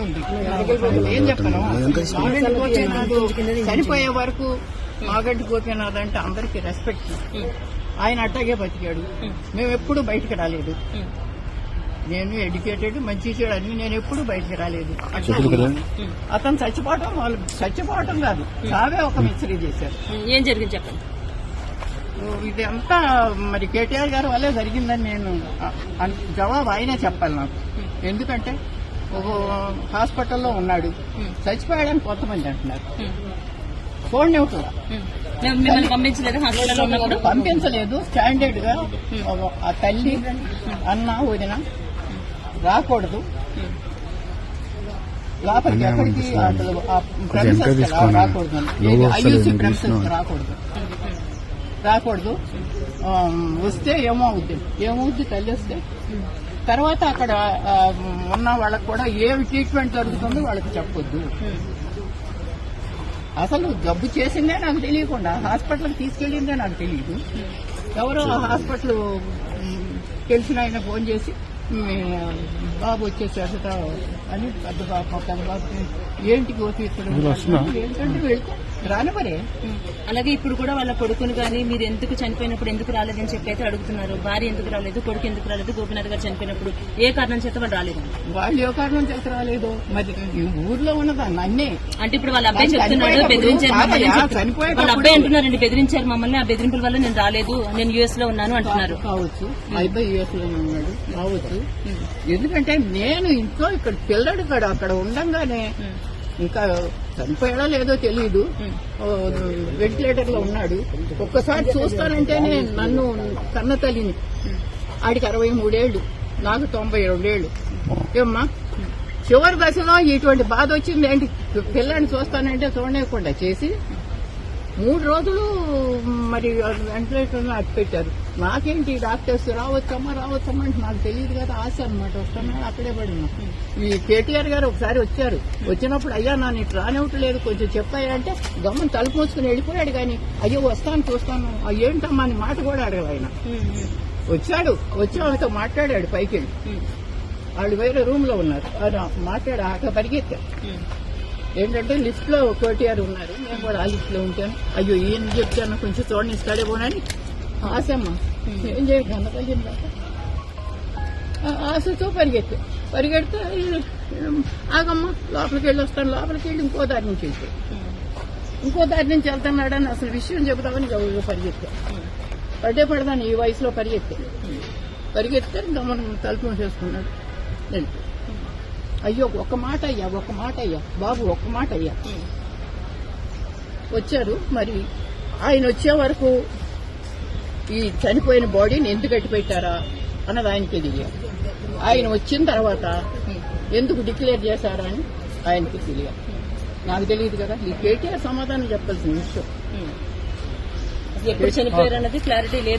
ఉంది. ఏం చెప్పను, మాగంటి గోపీనాథ్ చనిపోయే వరకు మాగంటి గోపీనాథ్ అంటే అందరికీ రెస్పెక్ట్. ఆయన అట్టాగే బతికాడు. మేము ఎప్పుడు బయటకు రాలేదు. నేను ఎడ్యుకేటెడ్, మంచి చెడు అన్ని, నేను ఎప్పుడు బయటకు రాలేదు. అతను చచ్చిపోవటం కాదు, చావే ఒక మిస్టరీ చేశారు. ఏం జరిగింది చెప్పండి. ఇది అంతా మరి కేటీఆర్ గారి వల్లే జరిగిందని నేను జవాబు ఆయనే చెప్పాలి నాకు. ఎందుకంటే ఒక హాస్పిటల్లో ఉన్నాడు, చచ్చిపోయాడని కొంతమంది అంటున్నారు. చూడండి కూడా పంపించలేదు. స్టాండర్డ్ గా ఆ తల్లి అన్న వదిన రాకూడదు లోపలికి, ఎక్కడికి రాకూడదు, ఐయూసీ ప్రెమిసెస్ రాకూడదు. వస్తే ఏమవుద్ది తల్లి వస్తే తర్వాత అక్కడ ఉన్న వాళ్ళకి కూడా ఏమి ట్రీట్మెంట్ జరుగుతుందో వాళ్ళకి చెప్పొద్దు. అసలు జబ్బు చేసిందే నాకు తెలియకుండా హాస్పిటల్కి తీసుకెళ్లిందే నాకు తెలియదు. ఎవరో హాస్పిటల్ తెలిసిన ఆయన ఫోన్ చేసి బాబు వచ్చేసారట అని పెద్ద బాబు ఏంటి ఏంటంటే వెళ్తే రానివరే. అలాగే ఇప్పుడు కూడా వాళ్ళ కొడుకుని కానీ మీరు ఎందుకు చనిపోయినప్పుడు ఎందుకు రాలేదని చెప్పి అయితే అడుగుతున్నారు. భార్య ఎందుకు రాలేదు, కొడుకు ఎందుకు రాలేదు, గోపీనాథ్ గారు చనిపోయినప్పుడు ఏ కారణం చేత వాళ్ళు రాలేదు. వాళ్ళు ఏ కారణం చేత రాలేదు మరి ఊర్లో ఉన్నదాన్ని అన్నీ. అంటే ఇప్పుడు వాళ్ళ అబ్బాయి చెప్తున్నాడు బెదిరించారు వాళ్ళ అబ్బాయి అంటున్నారండి, బెదిరించారు మమ్మల్ని, ఆ బెదిరింపుల వల్ల నేను రాలేదు, నేను యుఎస్ లో ఉన్నాను అంటున్నారు. కావచ్చు, మా అబ్బాయి యుఎస్ లో ఉన్నాడు కావచ్చు. ఎందుకంటే నేను ఇంట్లో ఇక్కడ పిల్లడు అక్కడ ఉండంగానే ఇంకా చనిపోయాడో లేదో తెలియదు, వెంటిలేటర్ లో ఉన్నాడు. ఒక్కసారి చూస్తానంటేనే నన్ను కన్న తల్లిని, ఆడికి 63 ఏళ్లు, నాకు 92 ఏళ్లు. ఏమ్మా చివరి దశలో ఇటువంటి బాధ వచ్చింది ఏంటి? పిల్లాన్ని చూస్తానంటే చూడలేకుండా చేసి 3 రోజులు మరి వెంటిలేటర్ అట్టు పెట్టారు. నాకేంటి డాక్టర్స్ రావచ్చమ్మా అంటే నాకు తెలియదు కదా, ఆశ అనమాట. వస్తున్నా అక్కడే పడినా. ఈ కేటీఆర్ గారు ఒకసారి వచ్చారు. వచ్చినప్పుడు అయ్యా నన్ను ఇటు రానివ్వట్లేదు కొంచెం చెప్పాయా అంటే గమ్మని తలుపు మూసుకుని వెళ్ళిపోయాడు. కానీ అయ్యో వస్తాను చూస్తాను ఏంటమ్మా అని మాట కూడా అడగదు ఆయన. వచ్చి వాళ్ళతో మాట్లాడాడు పైకి వెళ్ళి. వాళ్ళు వేరే రూమ్ లో ఉన్నారు, మాట్లాడా పరిగెత్తారు. ఏంటంటే లిఫ్ట్ లో కేటీఆర్ ఉన్నారు, నేను కూడా ఆ లిఫ్ట్ లో ఉంటాను. అయ్యో ఈయన చెప్తాను కొంచెం చూడండి ఇస్తాడే పోనని ఆశమ్మ ఏం చేయాలి అన్నతల్లిందా ఆశతో పరిగెడితే ఆగమ్మ లోపలికి వెళ్ళి వస్తాను. లోపలికి వెళ్ళి ఇంకో దారి నుంచి వెళ్తున్నాడని అసలు విషయం చెబుతామని పరిగెత్తా. పడదాను ఈ వయసులో పరిగెత్తే గమనం తలుపు మూసేసుకున్నాడు. అయ్యో ఒక్క మాట అయ్యా బాబు, ఒక్క మాట అయ్యా. వచ్చారు. మరి ఆయన వచ్చే వరకు ఈ చనిపోయిన బాడీని ఎందుకు కట్టి పెట్టారా అన్నది ఆయనకి తెలియదు. ఆయన వచ్చిన తర్వాత ఎందుకు డిక్లేర్ చేశారా అని ఆయనకి తెలియదు. నాకు తెలియదు కదా. ఈ కేటీఆర్ సమాధానం చెప్పాల్సిన విషయం. ఎప్పుడు చనిపోయారు అన్నది క్లారిటీ లేదు.